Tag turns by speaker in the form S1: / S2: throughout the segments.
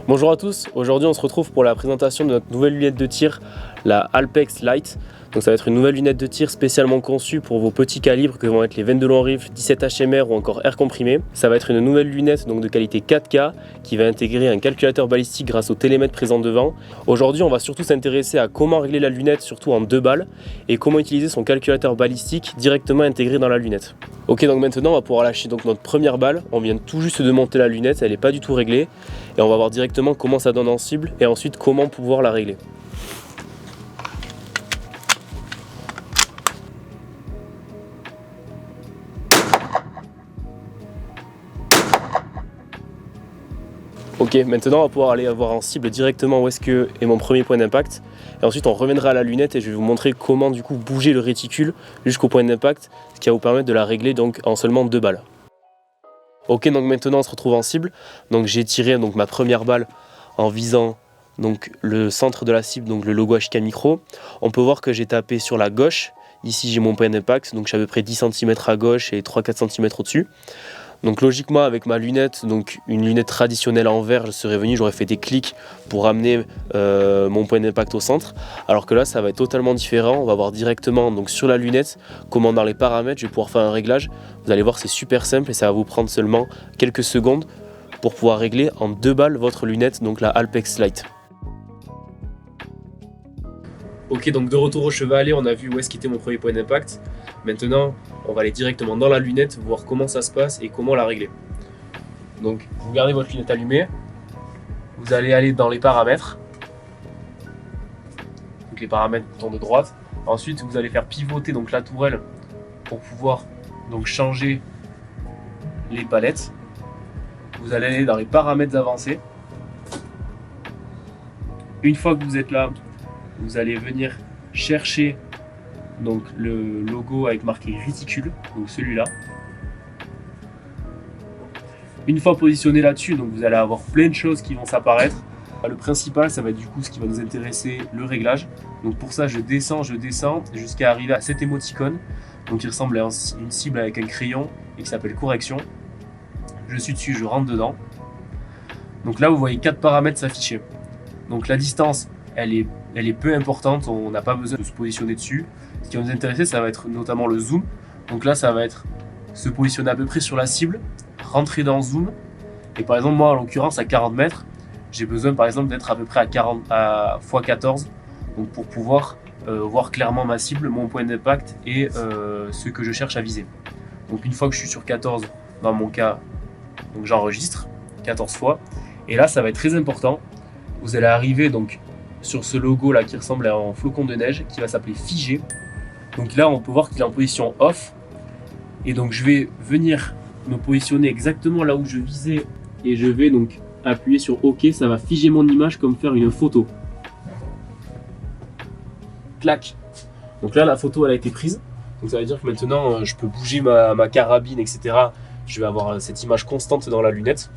S1: Bonjour à tous, aujourd'hui on se retrouve pour la présentation de notre nouvelle lunette de tir, la Alpex Lite. Donc ça va être une nouvelle lunette de tir spécialement conçue pour vos petits calibres que vont être les 22 long rifle, 17 HMR ou encore air comprimé. Ça va être une nouvelle lunette donc de qualité 4K qui va intégrer un calculateur balistique grâce au télémètre présent devant. Aujourd'hui on va surtout s'intéresser à comment régler la lunette surtout en 2 balles et comment utiliser son calculateur balistique directement intégré dans la lunette. Ok, donc maintenant on va pouvoir lâcher donc notre première balle. On vient tout juste de monter la lunette, elle n'est pas du tout réglée et on va voir directement comment ça donne en cible et ensuite comment pouvoir la régler. Ok, maintenant on va pouvoir aller voir en cible directement où est-ce que est mon premier point d'impact. Et ensuite on reviendra à la lunette et je vais vous montrer comment du coup bouger le réticule jusqu'au point d'impact, ce qui va vous permettre de la régler donc en seulement 2 balles. Ok, donc maintenant on se retrouve en cible. Donc j'ai tiré donc ma première balle en visant donc le centre de la cible, donc le logo HK Micro. On peut voir que j'ai tapé sur la gauche. Ici j'ai mon point d'impact, donc j'ai à peu près 10 cm à gauche et 3-4 cm au-dessus. Donc logiquement avec ma lunette, donc une lunette traditionnelle en verre, je serais venu, j'aurais fait des clics pour ramener mon point d'impact au centre. Alors que là ça va être totalement différent, on va voir directement donc sur la lunette comment dans les paramètres je vais pouvoir faire un réglage. Vous allez voir c'est super simple et ça va vous prendre seulement quelques secondes pour pouvoir régler en 2 balles votre lunette, donc la Alpex Lite. Ok, donc de retour au chevalet, on a vu où est-ce qu'était mon premier point d'impact. Maintenant, on va aller directement dans la lunette, voir comment ça se passe et comment la régler. Donc, vous gardez votre lunette allumée. Vous allez aller dans les paramètres. Donc les paramètres bouton de droite. Ensuite, vous allez faire pivoter donc la tourelle pour pouvoir donc changer les palettes. Vous allez aller dans les paramètres avancés. Une fois que vous êtes là, vous allez venir chercher donc le logo avec marqué réticule, donc celui-là. Une fois positionné là-dessus, donc vous allez avoir plein de choses qui vont s'apparaître. Le principal, ça va être du coup ce qui va nous intéresser, le réglage. Donc pour ça, je descends jusqu'à arriver à cet émoticône, donc qui ressemble à une cible avec un crayon et qui s'appelle correction. Je suis dessus, je rentre dedans. Donc là, vous voyez 4 paramètres s'afficher. Donc la distance, elle est peu importante, on n'a pas besoin de se positionner dessus. Ce qui va nous intéresser, ça va être notamment le zoom. Donc là, ça va être se positionner à peu près sur la cible, rentrer dans le zoom. Et par exemple, moi, en l'occurrence, à 40 mètres, j'ai besoin par exemple d'être à peu près à x14 donc pour pouvoir voir clairement ma cible, mon point d'impact et ce que je cherche à viser. Donc une fois que je suis sur 14, dans mon cas, donc j'enregistre 14 fois. Et là, ça va être très important. Vous allez arriver donc sur ce logo là qui ressemble à un flocon de neige qui va s'appeler figé. Donc là on peut voir qu'il est en position off et donc je vais venir me positionner exactement là où je visais et je vais donc appuyer sur OK, ça va figer mon image comme faire une photo. Clac. Donc là la photo elle a été prise, donc ça veut dire que maintenant je peux bouger ma carabine etc. Je vais avoir cette image constante dans la lunette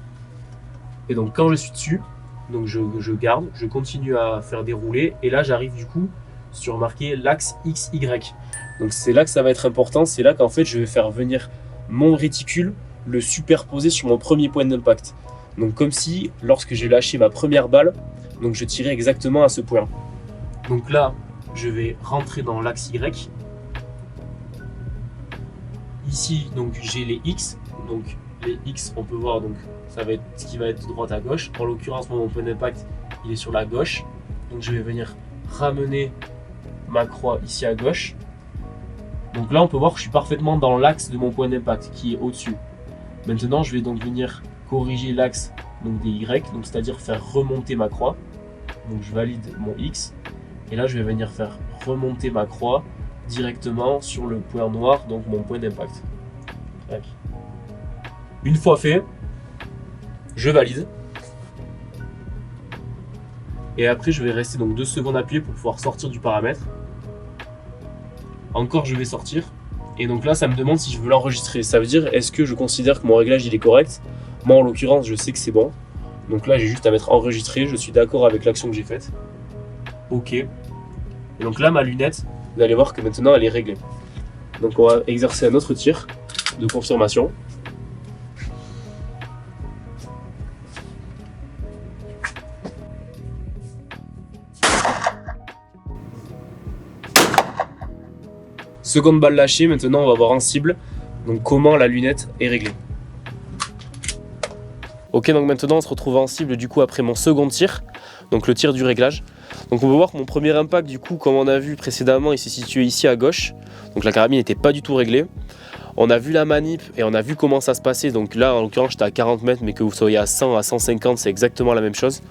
S1: et donc quand je suis dessus, donc je garde, je continue à faire dérouler et là j'arrive du coup sur marqué l'axe XY. Donc c'est là que ça va être important, c'est là qu'en fait je vais faire venir mon réticule, le superposer sur mon premier point d'impact. Donc comme si lorsque j'ai lâché ma première balle, donc je tirais exactement à ce point. Donc là je vais rentrer dans l'axe Y. Ici donc j'ai les X, donc les X on peut voir donc ça va être ce qui va être de droite à gauche. En l'occurrence, mon point d'impact, il est sur la gauche. Donc je vais venir ramener ma croix ici à gauche. Donc là, on peut voir que je suis parfaitement dans l'axe de mon point d'impact qui est au-dessus. Maintenant, je vais donc venir corriger l'axe des Y, donc c'est-à-dire faire remonter ma croix. Donc je valide mon X. Et là, je vais venir faire remonter ma croix directement sur le point noir, donc mon point d'impact. Une fois fait, je valide et après je vais rester donc 2 secondes appuyé pour pouvoir sortir du paramètre. Encore je vais sortir et donc là ça me demande si je veux l'enregistrer. Ça veut dire est-ce que je considère que mon réglage il est correct. Moi en l'occurrence je sais que c'est bon, donc là j'ai juste à mettre enregistré, je suis d'accord avec l'action que j'ai faite. Ok, et donc là ma lunette, vous allez voir que maintenant elle est réglée. Donc on va exercer un autre tir de confirmation. Seconde balle lâchée, maintenant on va voir en cible, donc comment la lunette est réglée. Ok, donc maintenant on se retrouve en cible du coup après mon second tir, donc le tir du réglage. Donc on peut voir que mon premier impact du coup, comme on a vu précédemment, il s'est situé ici à gauche, donc la carabine n'était pas du tout réglée. On a vu la manip et on a vu comment ça se passait, donc là en l'occurrence j'étais à 40 mètres, mais que vous soyez à 100, à 150, c'est exactement la même chose.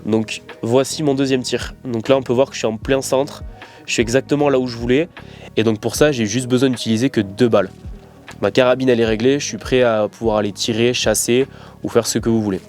S1: Donc voici mon deuxième tir. Donc là on peut voir que je suis en plein centre, je suis exactement là où je voulais, et donc pour ça j'ai juste besoin d'utiliser que 2 balles. Ma carabine elle est réglée, je suis prêt à pouvoir aller tirer, chasser ou faire ce que vous voulez.